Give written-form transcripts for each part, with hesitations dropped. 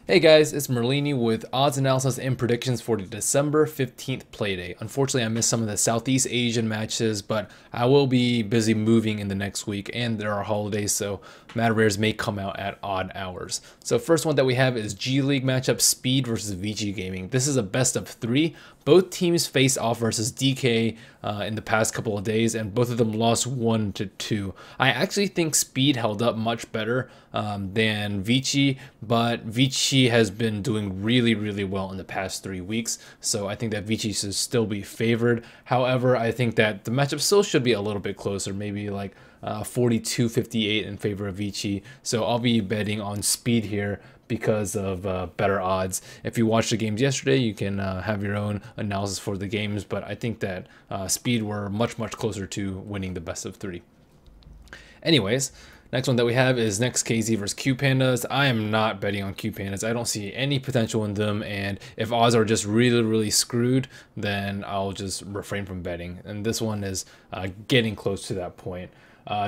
Hey guys, it's Merlini with odds analysis and predictions for the December 15th Playday. Unfortunately, I missed some of the Southeast Asian matches, but I will be busy moving in the next week, and there are holidays, so Mad Rares may come out at odd hours. So first one that we have is G League matchup Speed versus Vici Gaming. This is a best of three. Both teams face off versus DK in the past couple of days, and both of them lost 1-2. I actually think Speed held up much better than Vici, but Vici has been doing really well in the past 3 weeks, so I think that Vici should still be favored. However, I think that the matchup still should be a little bit closer, maybe like 42-58 in favor of Vici. So I'll be betting on Speed here because of better odds. If you watched the games yesterday, you can have your own analysis for the games, but I think that Speed were much closer to winning the best of three. Anyways, next one that we have is next KZ versus Q Pandas. I am not betting on Q Pandas. I don't see any potential in them, and if odds are just really screwed, then I'll just refrain from betting. And this one is getting close to that point.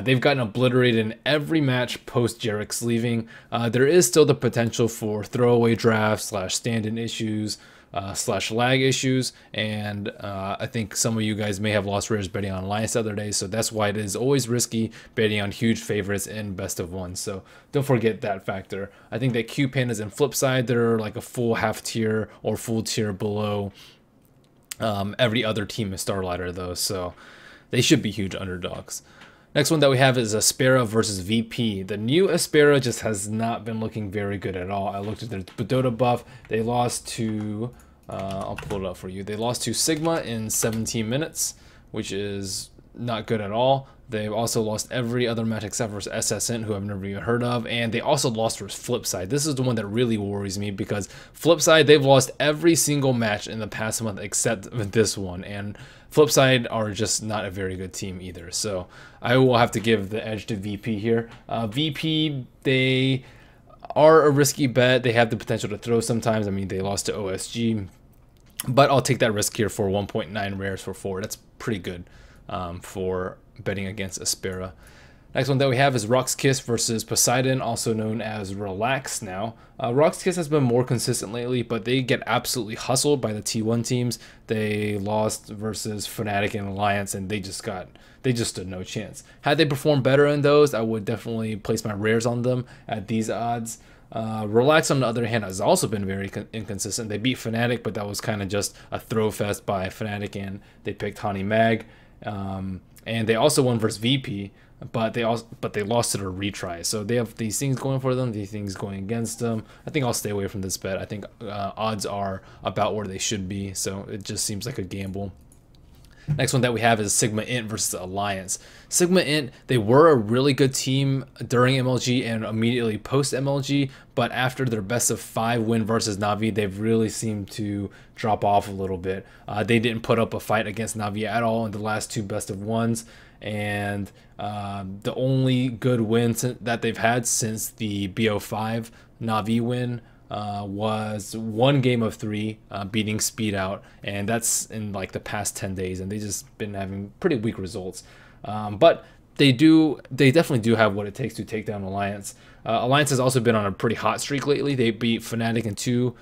They've gotten obliterated in every match post Jarek's leaving. There is still the potential for throwaway drafts / stand-in issues / lag issues, and I think some of you guys may have lost rares betting on Alliance the other day, so that's why it is always risky betting on huge favorites in best of one. So don't forget that factor. I think that Q Pandas and Flipside, they're like a full half tier or full tier below every other team in Starlighter though, so they should be huge underdogs. Next one that we have is Aspera versus VP. The new Aspera just has not been looking very good at all. I looked at their Budota buff. They lost to, I'll pull it up for you. They lost to Sigma in 17 minutes, which is not good at all. They've also lost every other match except for SSN, who I've never even heard of, and they also lost versus Flipside. This is the one that really worries me because Flipside, they've lost every single match in the past month except this one, and Flipside are just not a very good team either. So I will have to give the edge to VP here. VP, they are a risky bet. They have the potential to throw sometimes. I mean, they lost to OSG, but I'll take that risk here for 1.9 rares for 4. That's pretty good for betting against Aspera. Next one that we have is Rock's Kiss versus Poseidon, also known as Relax now. Rock's Kiss has been more consistent lately, but they get absolutely hustled by the T1 teams. They lost versus Fnatic and Alliance, and they just stood no chance. Had they performed better in those, I would definitely place my rares on them at these odds. Relax, on the other hand, has also been very inconsistent. They beat Fnatic, but that was kind of just a throw fest by Fnatic, and they picked Honey Mag. And they also won versus VP, but they lost to the retry. So they have these things going for them, these things going against them. I think I'll stay away from this bet. I think odds are about where they should be, so it just seems like a gamble. Next one that we have is Sigma Int versus Alliance. Sigma Int, they were a really good team during MLG and immediately post MLG, but after their best of 5 win versus Na'Vi, they've really seemed to drop off a little bit. They didn't put up a fight against Na'Vi at all in the last 2 best of ones, and the only good win that they've had since the BO5 Na'Vi win was 1 game of 3 beating Speed out, and that's in like the past 10 days, and they just been having pretty weak results, but they definitely do have what it takes to take down Alliance. Alliance has also been on a pretty hot streak lately. They beat Fnatic in 2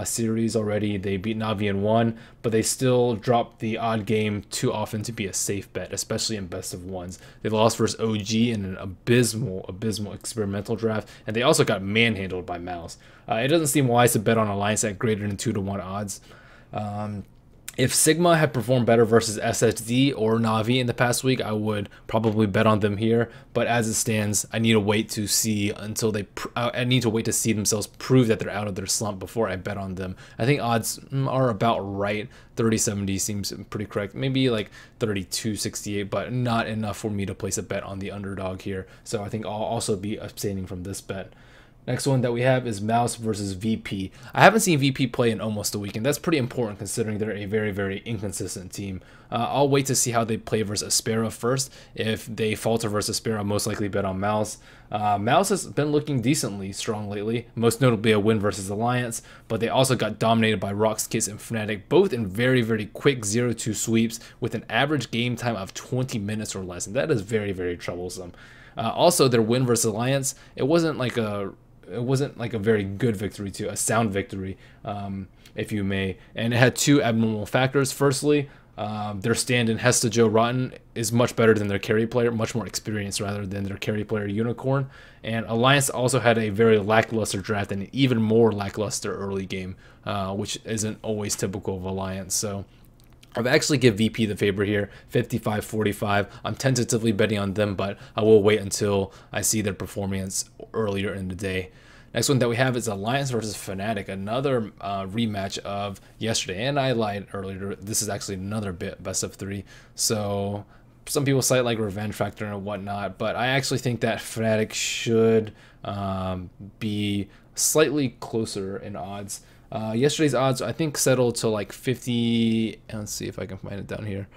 series already. They beat Na'Vi in 1, but they still dropped the odd game too often to be a safe bet, especially in best of ones. They lost versus OG in an abysmal experimental draft, and they also got manhandled by Mouse. It doesn't seem wise to bet on Alliance at greater than 2-1 odds. If Sigma had performed better versus SSD or Na'Vi in the past week, I would probably bet on them here. But as it stands, I need to wait to see I need to wait to see themselves prove that they're out of their slump before I bet on them. I think odds are about right. 30-70 seems pretty correct. Maybe like 32-68, but not enough for me to place a bet on the underdog here. So I think I'll also be abstaining from this bet. Next one that we have is Mouse versus VP. I haven't seen VP play in almost a week, and that's pretty important considering they're a very inconsistent team. I'll wait to see how they play versus Aspera first. If they falter versus Aspera, I'll most likely bet on Mouse. Mouse has been looking decently strong lately, most notably a win versus Alliance, but they also got dominated by Rock's Kiss and Fnatic, both in very quick 0-2 sweeps with an average game time of 20 minutes or less, and that is very troublesome. Also, their win versus Alliance, it wasn't like a it wasn't like a very good victory, to a sound victory, if you may. And it had two abnormal factors. Firstly, their stand-in Hesta Joe Rotten is much better than their carry player, much more experienced rather than their carry player Unicorn. And Alliance also had a very lackluster draft and an even more lackluster early game, which isn't always typical of Alliance. So I've actually give VP the favor here, 55-45. I'm tentatively betting on them, but I will wait until I see their performance earlier in the day. Next one that we have is Alliance versus Fnatic, another rematch of yesterday. And I lied earlier, this is actually another best of 3. So some people cite like revenge factor and whatnot, but I actually think that Fnatic should be slightly closer in odds. Yesterday's odds, I think, settled to like 50. Let's see if I can find it down here.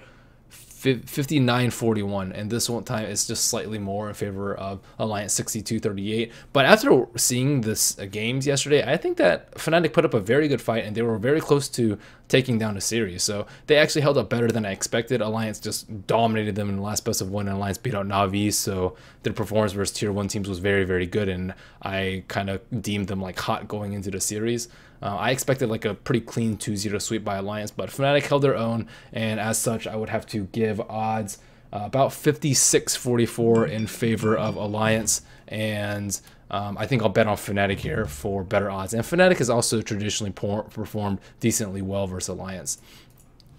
59-41, and this one time it's just slightly more in favor of Alliance, 62-38. But after seeing this games yesterday, I think that Fnatic put up a very good fight, and they were very close to taking down the series. So they actually held up better than I expected. Alliance just dominated them in the last best of 1, and Alliance beat out Na'Vi. So their performance versus tier 1 teams was very, very good, and I kind of deemed them like hot going into the series. I expected like a pretty clean 2-0 sweep by Alliance, but Fnatic held their own, and as such, I would have to give odds about 56-44 in favor of Alliance, and I think I'll bet on Fnatic here for better odds. And Fnatic has also traditionally performed decently well versus Alliance.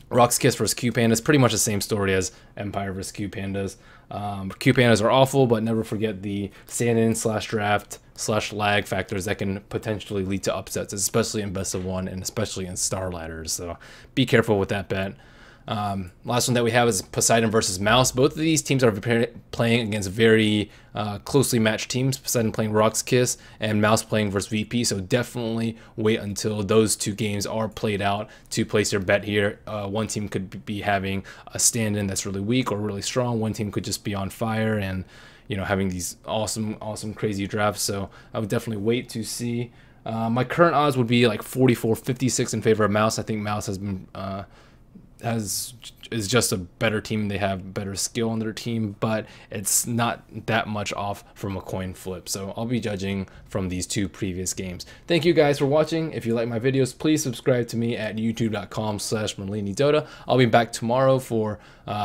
Rock's Kiss versus Q Pandas, pretty much the same story as Empire versus Q Pandas. Q Pandas are awful, but never forget the stand-in / draft / lag factors that can potentially lead to upsets, especially in best of 1 and especially in star ladders. So be careful with that bet. Last one that we have is Poseidon versus Mouse. Both of these teams are playing against very closely matched teams. Poseidon playing Rock's Kiss and Mouse playing versus VP. So definitely wait until those two games are played out to place your bet here. One team could be having a stand-in that's really weak or really strong. One team could just be on fire and, you know, having these awesome, crazy drafts. So I would definitely wait to see. My current odds would be like 44-56 in favor of Mouse. I think Mouse has been is just a better team. They have better skill on their team, but it's not that much off from a coin flip. So I'll be judging from these two previous games. Thank you guys for watching. If you like my videos, please subscribe to me at youtube.com/Merlini Dota. I'll be back tomorrow for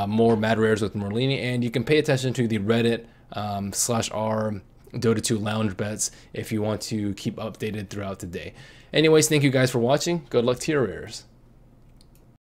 more Mad Rares with Merlini, and you can pay attention to the Reddit /r Dota 2 lounge bets if you want to keep updated throughout the day. Anyways, thank you guys for watching. Good luck to your rares.